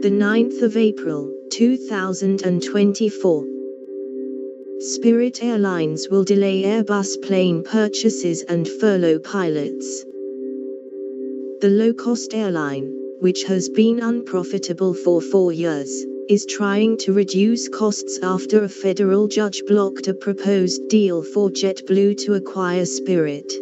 The 9th of April, 2024. Spirit Airlines will delay Airbus plane purchases and furlough pilots. The low-cost airline, which has been unprofitable for 4 years, is trying to reduce costs after a federal judge blocked a proposed deal for JetBlue to acquire Spirit.